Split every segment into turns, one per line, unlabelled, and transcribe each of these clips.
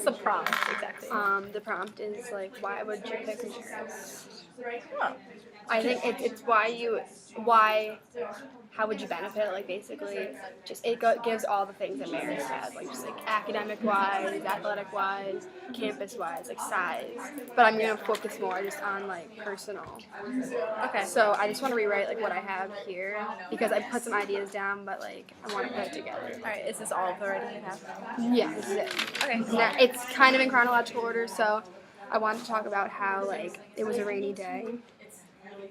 What's the prompt exactly?
The prompt is like, why would you pick Marist?
Oh.
I think it's how would you benefit? Like basically, just gives all the things that Marist has, like just like academic wise, athletic wise, campus wise, like size. But I'm gonna focus more just on like personal.
Okay.
So I just want to rewrite like what I have here because I put some ideas down, but like I want to put it together.
All right. Is this all of the writing you have?
Yeah, this is it.
Okay.
Now, it's kind of in chronological order, so I wanted to talk about how like it was a rainy day,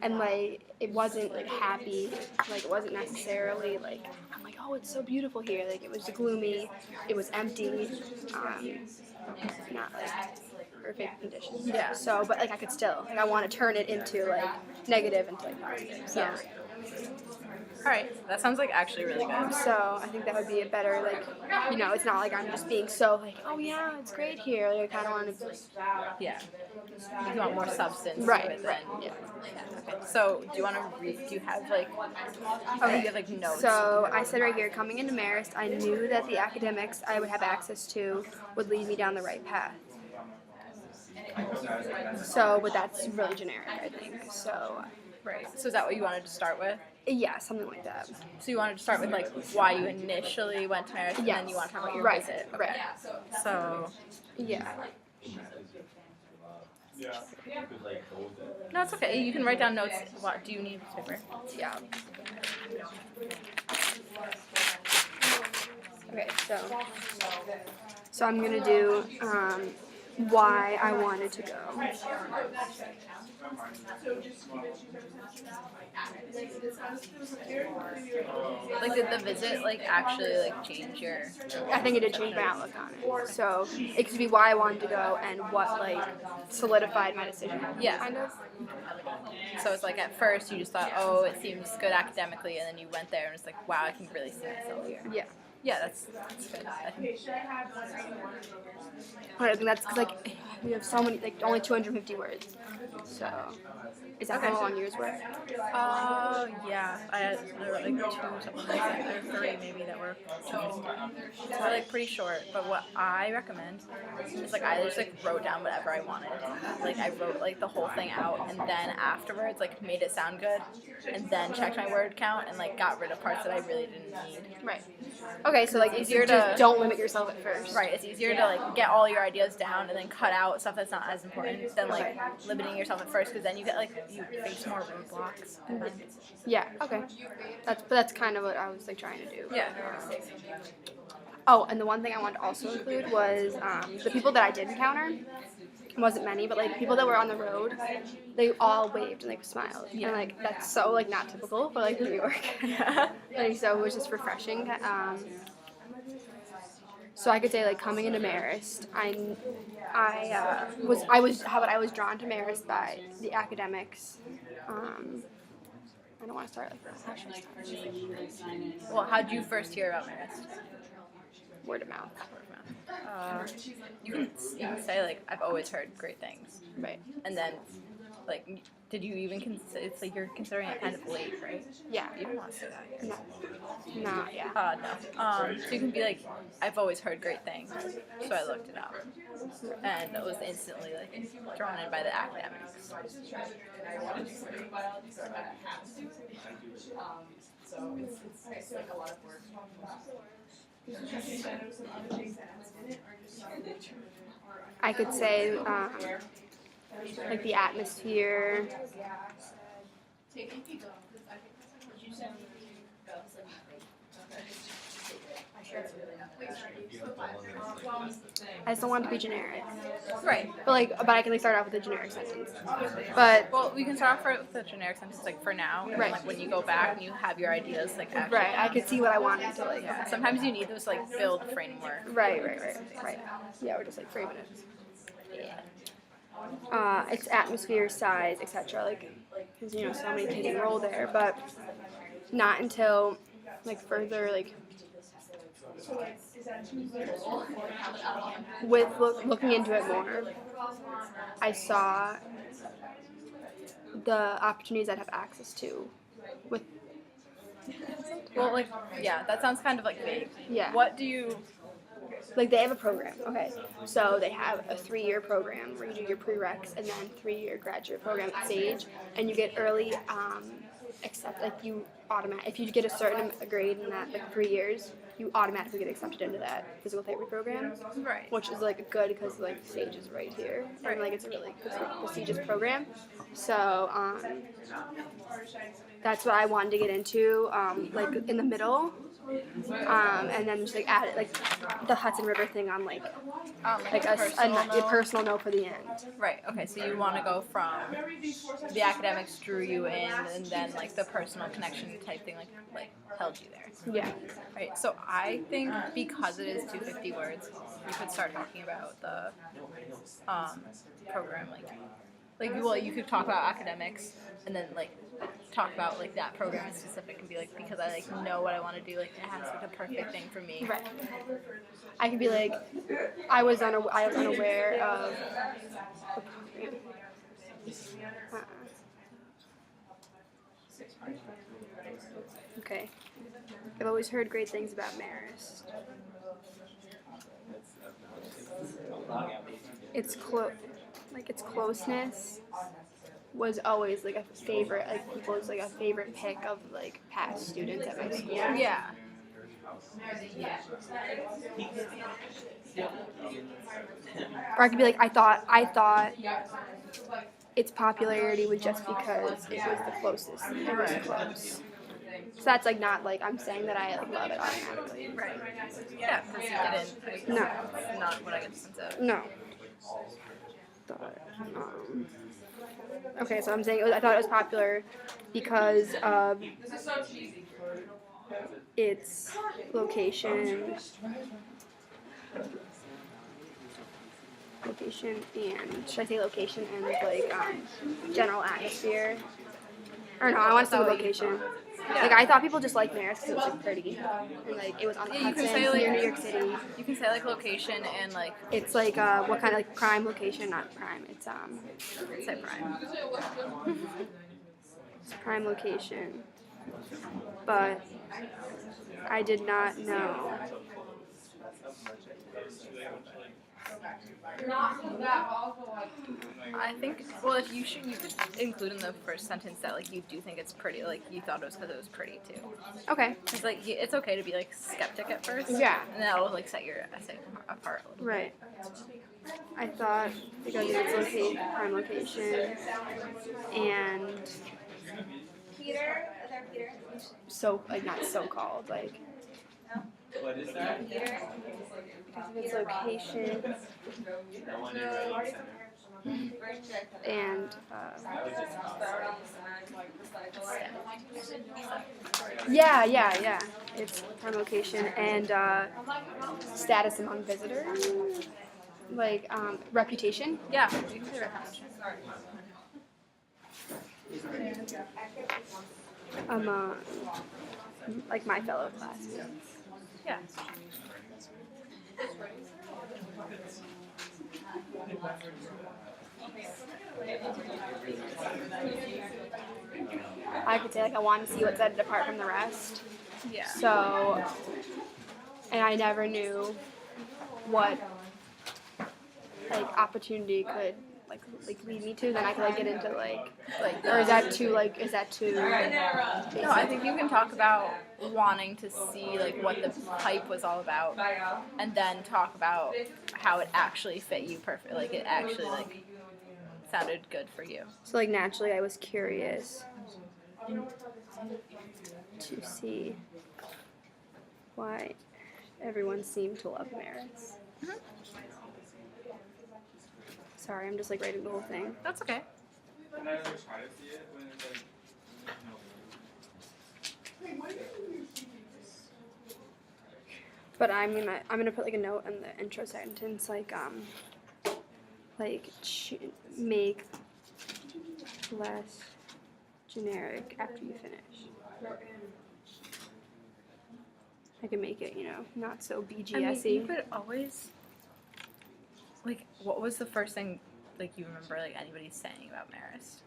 and like it wasn't like happy, like it wasn't necessarily like I'm like, oh, it's so beautiful here. Like it was gloomy, it was empty, not like perfect conditions.
Yeah.
So, but like I could still like I want to turn it into like negative into like positive. So.
Yeah. All right. That sounds like actually really good.
So I think that would be a better like, it's not like I'm just being so like, oh yeah, it's great here. Like I kind of want to,
Yeah. You want more substance
right,
to it
right,
then.
yeah.
Okay. So do you want to read? Do you have like?
Okay.
Do you have like notes?
So I said right here, coming into Marist, I knew that the academics I would have access to would lead me down the right path. So, but that's really generic, I think. So,
Right. So is that what you wanted to start with?
yeah, something like that.
So you wanted to start with like why you initially went to Marist, and
Yes.
then you want to talk about your
Right,
visit.
right.
So
Yeah.
no, it's okay. You can write down notes. What do you need paper?
Yeah. Okay, so I'm gonna do why I wanted to go.
Like, did the visit like actually like change your?
I think it did change my outlook on it. So it could be why I wanted to go and what like solidified my decision.
Yeah.
Kind of.
So it's like at first you just thought, oh, it seems good academically, and then you went there and it's like, wow, I can really see myself here.
Yeah.
Yeah, that's good. I think.
I think that's because like we have so many, like only 250 words. So is that how long yours were?
Yeah. There were like two, something like that. Or three maybe that were. So they're like pretty short. But what I recommend is like I just like wrote down whatever I wanted. Like I wrote like the whole thing out, and then afterwards like made it sound good, and then checked my word count and like got rid of parts that I really didn't need.
Right. Okay, so like
Easier
just
to-
don't limit yourself at first.
Right, it's easier to like get all your ideas down and then cut out stuff that's not as important than like limiting yourself at first, because then you get like you face more roadblocks.
Yeah. Okay. That's kind of what I was like trying to do.
Yeah.
Oh, and the one thing I wanted to also include was the people that I did encounter. It wasn't many, but like people that were on the road, they all waved and like smiled, and like that's so like not typical for like New York. Like so it was just refreshing. So I could say like coming into Marist, I was drawn to Marist by the academics. I don't want to start like that. How should I start?
Well, how did you first hear about Marist?
Word of mouth.
You can say like I've always heard great things,
Right.
and then like did you even consider? It's like you're considering it kind of late, right?
Yeah.
You don't want to say that here.
No. No. Yeah.
No. So you can be like, I've always heard great things, so I looked it up, and I was instantly like drawn in by the academics.
I could say like the atmosphere. I just don't want it to be generic.
Right.
But I can like start off with a generic sentence. But
Well, we can start off with the generic sentence like for now, and
Right.
like when you go back and you have your ideas like actually.
right, I could see what I wanted to like.
Yeah. Sometimes you need those like build framework.
Right. Yeah, we're just like framing it. Its atmosphere, size, etc. Like, because so many kids enroll there, but not until like further like with looking into it more, I saw the opportunities I'd have access to with.
Well, like yeah, that sounds kind of like vague.
Yeah.
What do you
like they have a program. Okay, so they have a 3-year program where you do your prereqs and then 3-year graduate program at Sage, and you get early accept like you automatic if you get a certain grade in that like 3 years, you automatically get accepted into that physical therapy program,
Right.
which is like good because like Sage is right here and like it's a really prestigious program. So that's what I wanted to get into, like in the middle, and then just like add it, like the Hudson River thing on like
Like
a
personal note?
personal note for the end.
Right. Okay. So you want to go from the academics drew you in, and then like the personal connection type thing like held you there.
Yeah.
Right. So I think because it is 250 words, you could start talking about the program like well you could talk about academics and then like talk about like that program in specific and be like because I like know what I want to do like it has like the perfect thing for me.
Right. I can be like, I was unaware of the program. Okay. I've always heard great things about Marist. Its closeness was always like a favorite, like people's like a favorite pick of like past students at my school.
Yeah.
Or I could be like, I thought its popularity was just because it was the closest. It was close. So that's like not like I'm saying that I like love it automatically.
Right. Yeah, because you didn't.
No.
That's not what I get the sense of.
No. Okay, so I'm saying I thought it was popular because of its location and should I say location and like general atmosphere? Or no, I want to say location.
Yeah.
Like I thought people just liked Marist because it was like pretty and like it was on the
Yeah, you can
Hudson
say, like-
near New York City.
You can say like location and like
It's like what kind of like prime location? Not prime. It's
say prime.
It's prime location. But I did not know.
I think well if you should you could include in the first sentence that like you do think it's pretty like you thought it was because it was pretty too.
Okay.
It's like it's okay to be like skeptic at first.
Yeah.
And that will like set your essay apart a little bit.
Right. I thought because of its prime location and so like not so called like because of its location and yeah its prime location and status among visitors like reputation.
Yeah, you can say reputation.
Like my fellow classmates.
Yeah.
I could say like I want to see what set it apart from the rest.
Yeah.
So, and I never knew what like opportunity could like lead me to. Then I could like get into like or is that too basic?
No, I think you can talk about wanting to see like what the hype was all about, and then talk about how it actually fit you perfect. Like it actually like sounded good for you.
So like naturally, I was curious to see why everyone seemed to love Marist.
Mm-hmm.
Sorry, I'm just like writing the whole thing.
That's okay.
But I'm gonna put like a note in the intro sentence like make less generic after you finish. I can make it, not so BGS-y.
I mean, you could always like. What was the first thing like you remember like anybody saying about Marist?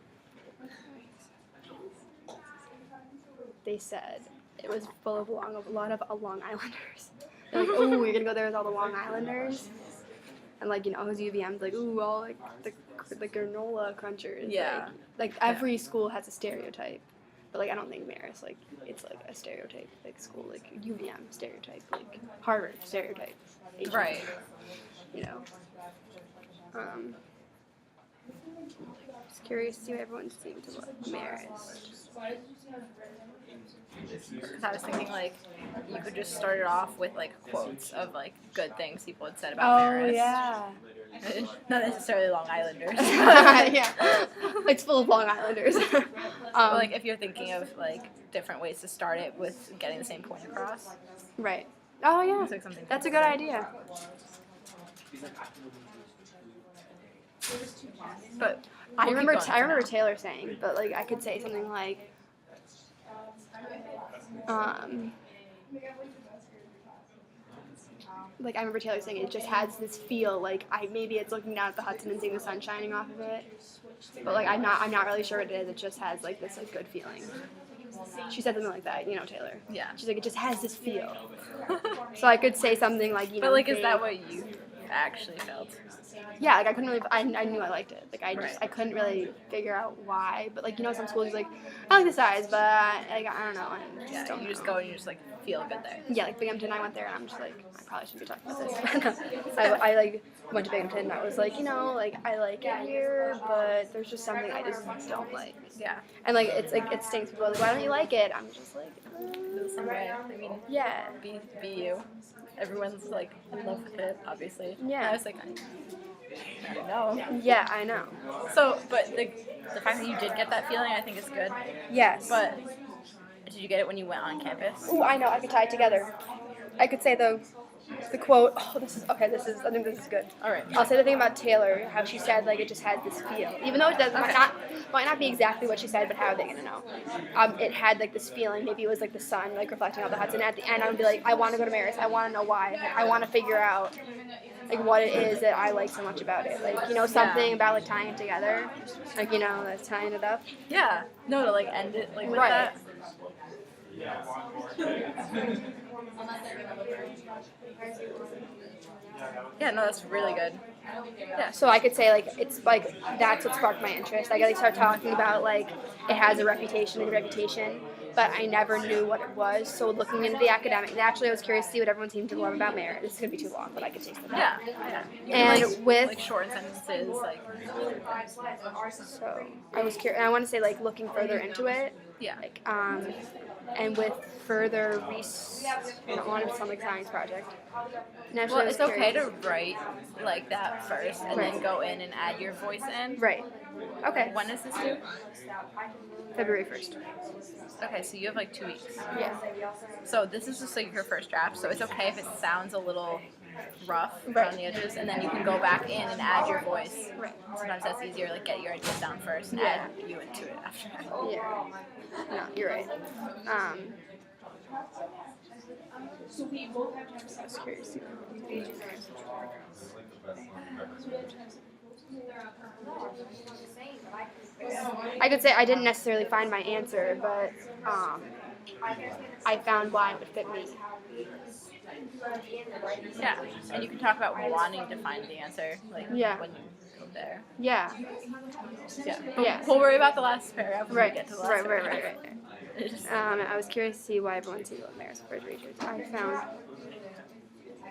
They said it was full of a lot of Long Islanders. They're like, oh, you're gonna go there with all the Long Islanders, and like, you know, because UVM's like, ooh, all like the granola crunchers.
Yeah.
Like every school has a stereotype, but like I don't think Marist like it's like a stereotype like school like UVM stereotype like Harvard stereotype. HB,
Right.
You know. Just curious to see what everyone seemed to love Marist.
I was thinking like you could just start it off with like quotes of like good things people had said about
Oh
Marist.
yeah.
Not necessarily Long Islanders.
Yeah. It's full of Long Islanders.
But like if you're thinking of like different ways to start it with getting the same point across.
Right. Oh yeah.
It's like something
That's a good idea.
But
I
we'll keep
remember
going
I
for
remember
now.
Taylor saying, but like I could say something like like I remember Taylor saying it just has this feel like maybe it's looking down at the Hudson and seeing the sun shining off of it. But like I'm not really sure what it is. It just has like this like good feeling. She said something like that, you know, Taylor.
Yeah.
She's like, it just has this feel. So I could say something like, you know.
But like is
vague.
that what you actually felt?
Yeah, like I couldn't really. I knew I liked it. Like
Right.
I couldn't really figure out why. But like you know, some schools are like, I like the size, but like I don't know. I just don't
You just
know.
go and you just like feel good there.
Yeah, like Binghamton, I went there and I'm just like, I probably shouldn't be talking about this. I like went to Binghamton and I was like, you know, like I like it here, but there's just something I just don't like.
Yeah.
And like it's like it stinks. People are like, why don't you like it? I'm just like,
The same way. I mean,
yeah.
be you. Everyone's like in love with it, obviously.
Yeah.
And I was like, I know.
Yeah, I know.
So, but the fact that you did get that feeling, I think is good.
Yes.
But did you get it when you went on campus?
Ooh, I know. I could tie it together. I could say the quote. Oh, this is okay. I think this is good.
All right.
I'll say the thing about Taylor, how she said like it just had this feel, even though it doesn't might not be exactly what she said, but how are they gonna know? It had like this feeling. Maybe it was like the sun like reflecting off the Hudson. At the end, I would be like, I want to go to Marist. I want to know why. I want to figure out like what it is that I like so much about it. Like you know something about like tying it together, like you know that's tying it up.
Yeah. No, to like end it like with
Right.
that. Yeah, no, that's really good. Yeah.
So I could say like it's like that's what sparked my interest. I gotta start talking about like it has a reputation, but I never knew what it was. So looking into the academic, naturally I was curious to see what everyone seemed to love about Merit. This is gonna be too long, but I could say something.
Yeah. Yeah.
And
like,
with
like short sentences, like
so I was curious. I want to say like looking further into it,
yeah.
like and with further on some like science project. Naturally,
Well,
I was
it's okay
curious.
to write like that first and then go in and add your voice in.
Right. Okay.
When is this due?
February 1st.
Okay, so you have like 2 weeks.
Yeah.
So this is just like your first draft, so it's okay if it sounds a little rough
Right.
around the edges, and then you can go back in and add your voice.
Right.
Sometimes that's easier, like get your ideas down first and
Yeah.
add you into it after.
Yeah. No, you're right. I was curious. I could say I didn't necessarily find my answer, but I found why it would fit me.
Yeah, and you can talk about wanting to find the answer, like
Yeah.
when you go there.
Yeah.
Yeah. But
Yeah.
we'll worry about the last paragraph when
Right.
we get to the last
Right.
paragraph.
I was curious to see why everyone seemed to love Marist first research. I found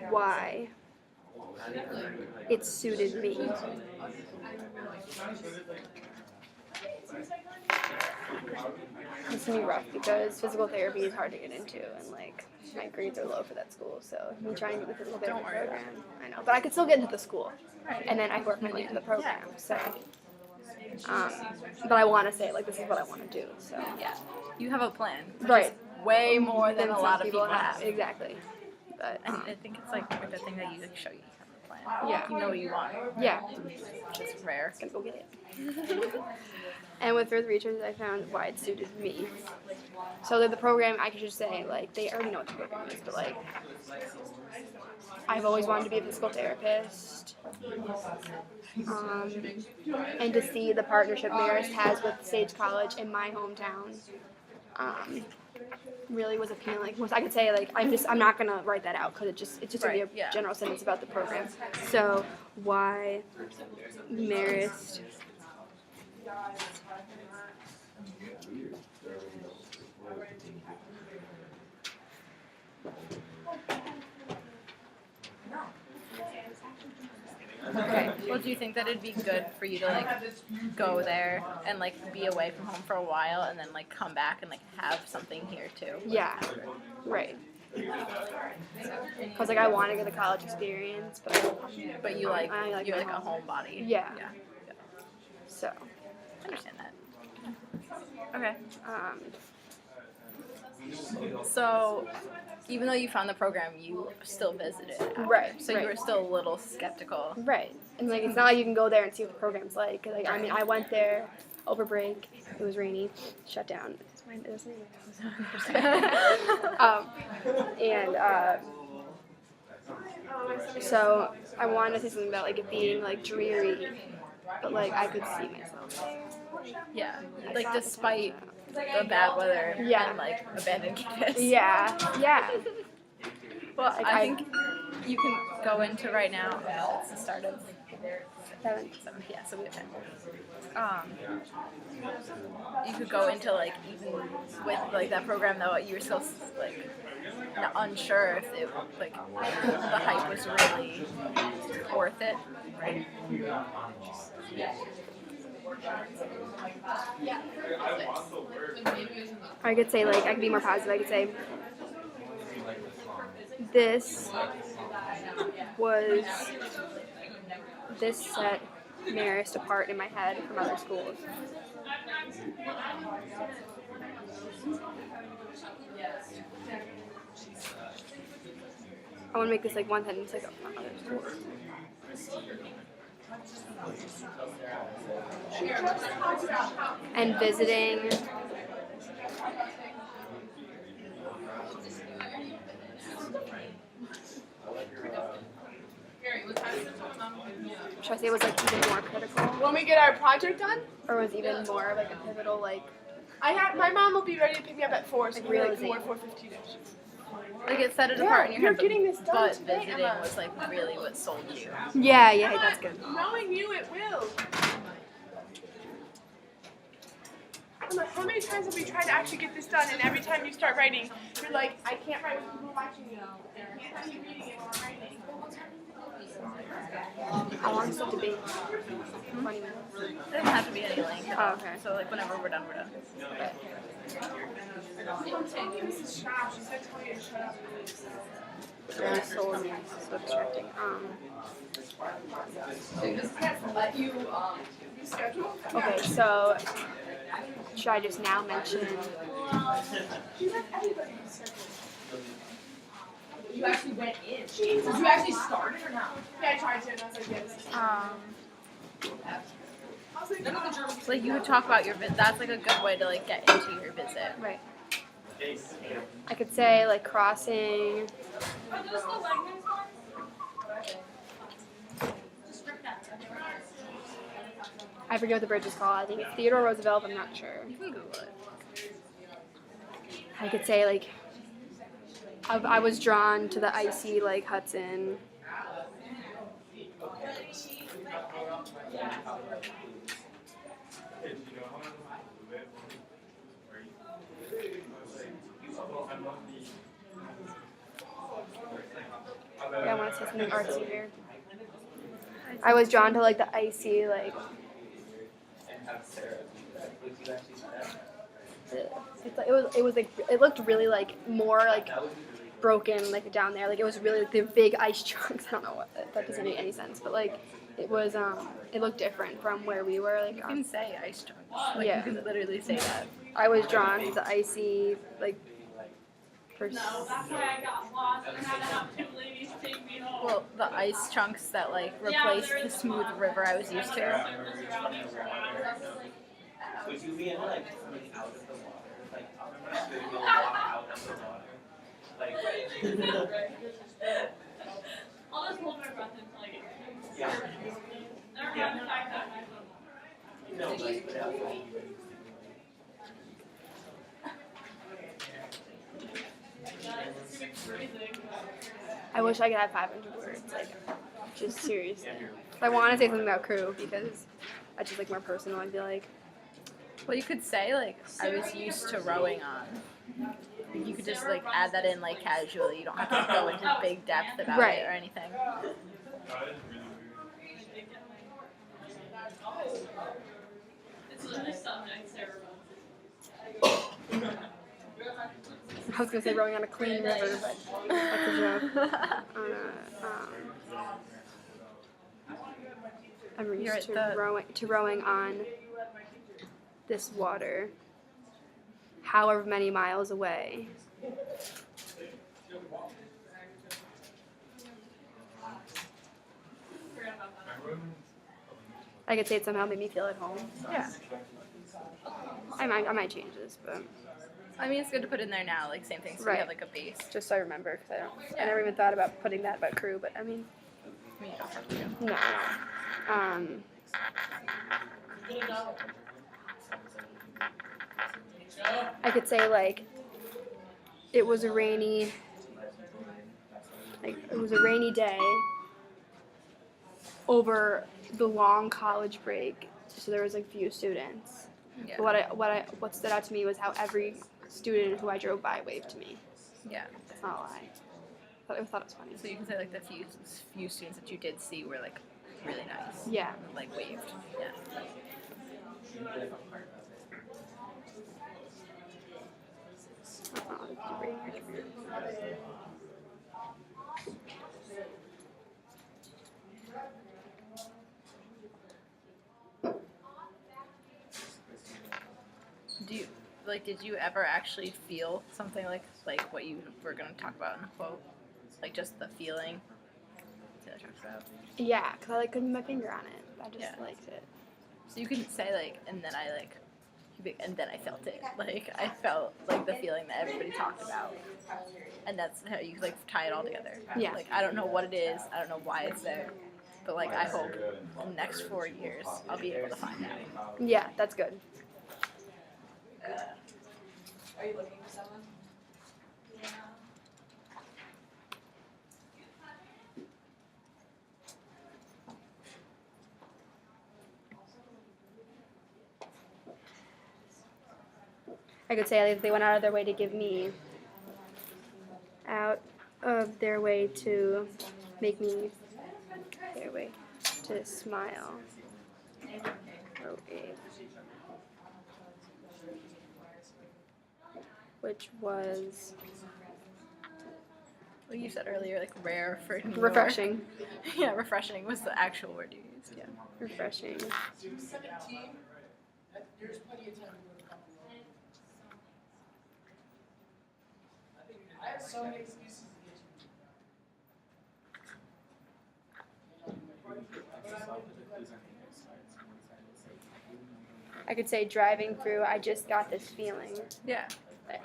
why it suited me. It's gonna be rough because physical therapy is hard to get into, and like my grades are low for that school. So me trying to do the physical therapy
Don't worry about
program, I know, but I could still get into the school, and then I work my way into the program. So, but I want to say like this is what I want to do. So
Yeah, you have a plan. which
Right.
is way more than a
some
lot of people have.
Exactly. But
And I think it's like a good thing that you like show you have a plan.
Yeah.
You know what you want,
yeah,
which is rare.
gonna go get it. And with further research, I found why it suited me. So the program, I could just say, like, they already know what the program is, but, like, I've always wanted to be a physical therapist. And to see the partnership Marist has with Sage College in my hometown. really was appealing. I could say like I'm not gonna write that out because it's just gonna be a
Right, yeah.
general sentence about the program. So why Marist?
Okay. Well, do you think that it'd be good for you to like go there and like be away from home for a while and then like come back and like have something here too?
Yeah, right. Because like I want to get the college experience,
But you like
I like
you're
my
like a
home.
homebody.
Yeah.
Yeah.
so
I understand that. Okay.
um,
So, even though you found the program, you still visited. After.
Right,
So
right.
you were still a little skeptical.
right. And like it's not like you can go there and see what the program's like. Like I mean I went there over break. It was rainy, shut down. And so I wanted to say something about like it being like dreary, but like I could see myself.
Yeah. Like despite the bad weather
Yeah.
and like abandoned campus.
Yeah, yeah.
Well,
Like,
I think you can go into right now. It's the start of
7.
7th. Yeah, so we have time. You could go into like even with like that program though you were still like not unsure if it like the hype was really worth it, right?
I could say like I could be more positive. I could say this set Marist apart in my head from other schools. I want to make this like one sentence like from other schools. And visiting should I say it was like even more critical?
When we get our project done,
Or was even more of like a pivotal like
my mom will be ready to pick me up at 4, so
Like
we're like
realizing.
4:50ish.
Like it set it
Yeah,
apart in your
you're
head,
getting this done
but
today,
visiting
Emma.
was like really what sold you.
Yeah, that's good.
Knowing you, it will. Emma, how many times have we tried to actually get this done, and every time you start writing, you're like, I can't write with people watching you. I can't see you reading it while I'm writing.
How long does it have to be? 20 minutes.
It doesn't have to be any length.
Oh, okay.
So like whenever we're done, we're done.
I'm telling you, Mrs. Shaw, she's gonna tell you to shut up.
Yeah, so distracting.
Let you reschedule?
Okay, so should I just now mention?
She's like everybody reschedule. You actually went in. Did you actually start it or not? Yeah, I tried to, and I was like, yes. I was like, no.
So like you would talk about your visit. That's like a good way to like get into your visit.
Right. I could say like crossing. I forget what the bridge is called. I think it's Theodore Roosevelt. I'm not sure.
You can Google it.
I could say like I was drawn to the icy like Hudson. Yeah, I want to say something artsy here. I was drawn to like the icy like. It was like it looked really like more like broken like down there, like it was really like the big ice chunks. I don't know what that doesn't make any sense, but like it was it looked different from where we were. Like
You can say ice chunks. Like
Yeah.
you can literally say that.
I was drawn to the icy like.
Well, the ice chunks that like replaced the smooth river I was used to.
Would you be in like coming out of the water? Like out of the water? Like
I'll just hold my breath until I get
yeah.
Never mind the fact that
No, like without
I wish I could have 500 words. Like, just seriously. I want to say something about crew because that's just like more personal. I feel like.
Well, you could say like I was used to rowing on. You could just like add that in like casually. You don't have to go into big depth about
Right.
it or anything.
It's literally subject, Sarah.
I was gonna say rowing on a clean river, but that's a joke. I'm
You're
used
at
to rowing on this water, however many miles away. I could say it somehow made me feel at home. So.
Yeah.
I might change this, but
I mean, it's good to put in there now, like same thing, so we
Right.
have like a base.
just so I remember, because I never even thought about putting that about crew, but I mean,
I mean, you don't have to.
no. I could say like it was a rainy day over the long college break, so there was like few students.
Yeah.
But what stood out to me was how every student who I drove by waved to me.
Yeah.
That's not a lie. I thought it was funny.
So you can say like the few students that you did see were like really nice.
Yeah.
Like waved. Yeah. Do you like? Did you ever actually feel something like what you were gonna talk about in the quote? Like just the feeling. Taylor talks about.
Yeah, because I like couldn't put my finger on it. I just
Yeah.
liked it.
So you can say like, and then I felt it. Like I felt like the feeling that everybody talked about, and that's how you like tie it all together.
Yeah.
Like I don't know what it is. I don't know why it's there, but like I hope in the next 4 years I'll be able to find out.
Yeah, that's good.
Are you looking for someone?
I could say like, they went out of their way to make me their way to smile. Okay. Which was
Well, you said earlier like rare for New York.
refreshing.
Yeah, refreshing was the actual word you used. Yeah.
Refreshing.
17. There's plenty of time to go to couple. I have so many excuses to get you.
I could say driving through, I just got this feeling.
Yeah.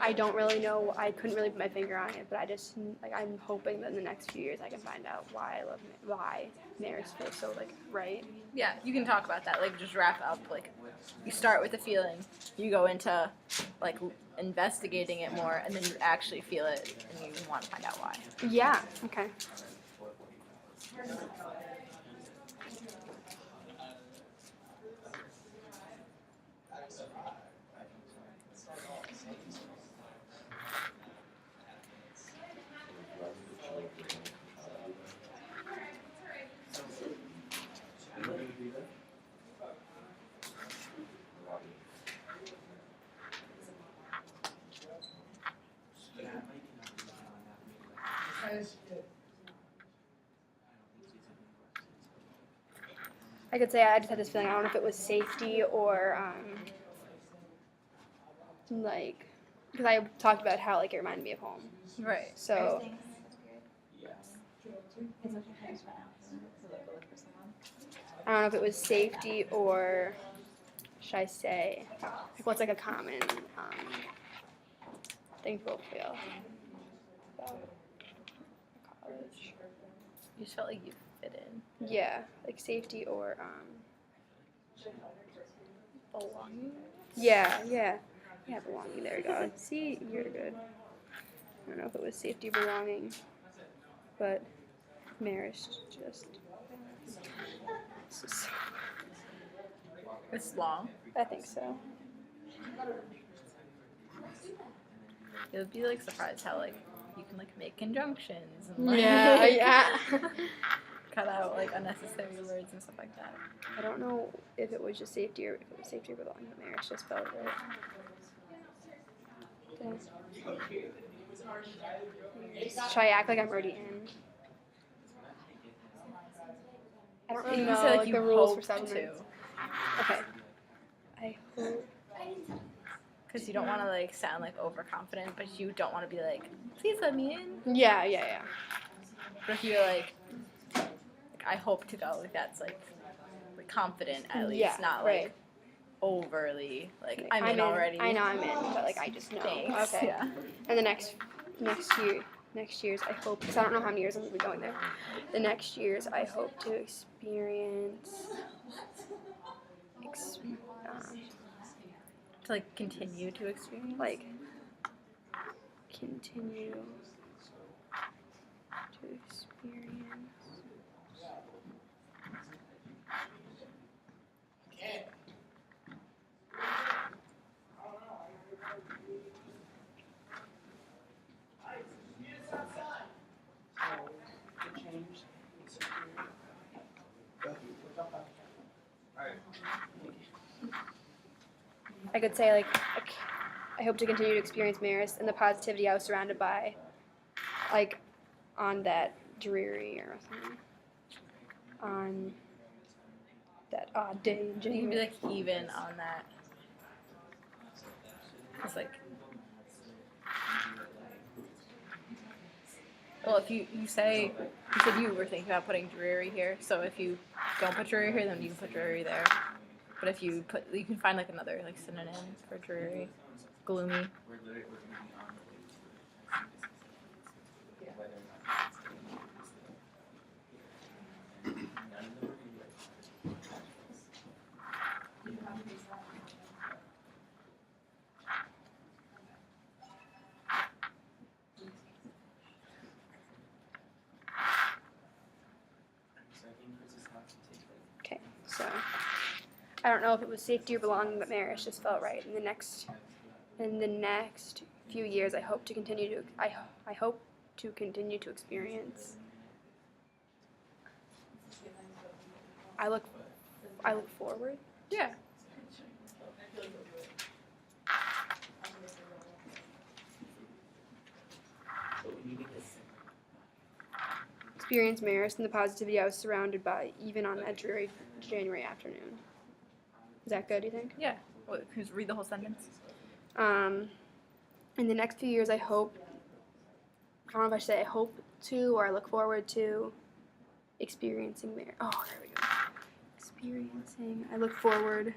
I don't really know. I couldn't really put my finger on it, but I just like I'm hoping that in the next few years I can find out why Marist feels so like right.
Yeah, you can talk about that. Like, just wrap up. Like, you start with the feeling, you go into like investigating it more, and then you actually feel it, and you want to find out why.
Yeah. Okay. I could say I just had this feeling. I don't know if it was safety or like because I talked about how like it reminded me of home.
Right.
So I don't know if it was safety or should I say like what's like a common thing people feel about college.
You just felt like you fit in.
Yeah, like safety or
Belonging.
yeah, belonging. There we go. See, you're good. I don't know if it was safety belonging, but marriage just.
It's long.
I think so.
You'll be like surprised how like you can like make conjunctions and like
Yeah.
cut out like unnecessary words and stuff like that.
I don't know if it was just safety or if it was safety or belonging, but marriage just felt right. Should I act like I'm already in? I don't really
You
know
said like
like
you
the rules for
hope
settlements.
to,
Okay. I hope.
because you don't want to like sound like overconfident, but you don't want to be like, please let me in.
Yeah.
But if you're like I hope to go, like that's like confident at least,
Yeah,
not
right.
like overly like
Like,
I'm in already.
I know I'm in, but like I just know.
Thanks.
Okay.
Yeah.
And the next year's I hope, because I don't know how many years I'm gonna be going there. The next year's I hope to experience.
To like continue to experience.
Like continue to experience.
Okay.
To change.
I could say like I hope to continue to experience Maris and the positivity I was surrounded by, like on that dreary or something. On that odd day in
You can
January.
be like even on that. It's like. Well, if you said you were thinking about putting dreary here, so if you don't put dreary here, then you can put dreary there. But if you you can find like another like synonym for dreary, gloomy.
Okay, so I don't know if it was safety or belonging, but marriage just felt right. In the next few years, I hope to continue to I hope to continue to experience. I look forward.
Yeah.
Experience Maris and the positivity I was surrounded by, even on that dreary January afternoon. Is that good, do you think?
Yeah. Well, can you just read the whole sentence?
In the next few years, I hope, I don't know if I should say I hope to or I look forward to experiencing Maris. Oh, there we go. Experiencing, I look forward.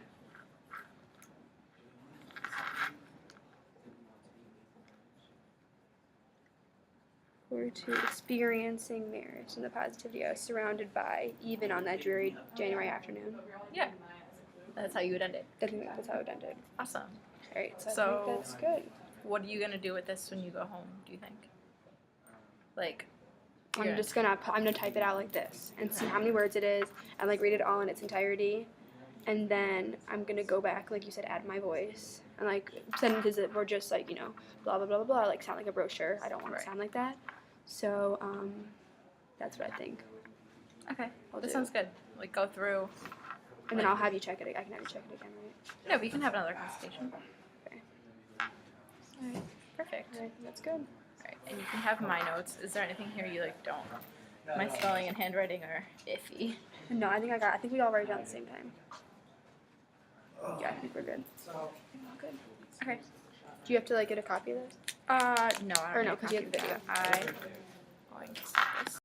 To experiencing marriage and the positivity I was surrounded by, even on that dreary January afternoon.
Yeah. That's how you would end it.
I think that's how it ended.
Awesome.
All right, so
So-
I think that's good.
What are you gonna do with this when you go home? Do you think? Like.
I'm
you're
just gonna type it out like this and see how many words it is and like read it all in its entirety, and then I'm gonna go back, like you said, add my voice and like sentences that were just like blah blah blah blah blah, like sound like a brochure. I don't want
Right.
to sound like that. So that's what I think.
Okay.
I'll
That
do.
sounds good. Like go through.
And then I'll have you check it. I can have you check it again, right?
No, we can have another consultation.
Okay.
Alright. Perfect.
I think that's good.
Alright. And you can have my notes. Is there anything here you like don't? My spelling and handwriting are iffy.
No, I think we all write it down at the same time. Yeah, I think we're good.
Good. Okay.
Do you have to like get a copy of this?
No, I don't
Or no,
need a
'cause you have
copy
the
of that. I'm going to stop this.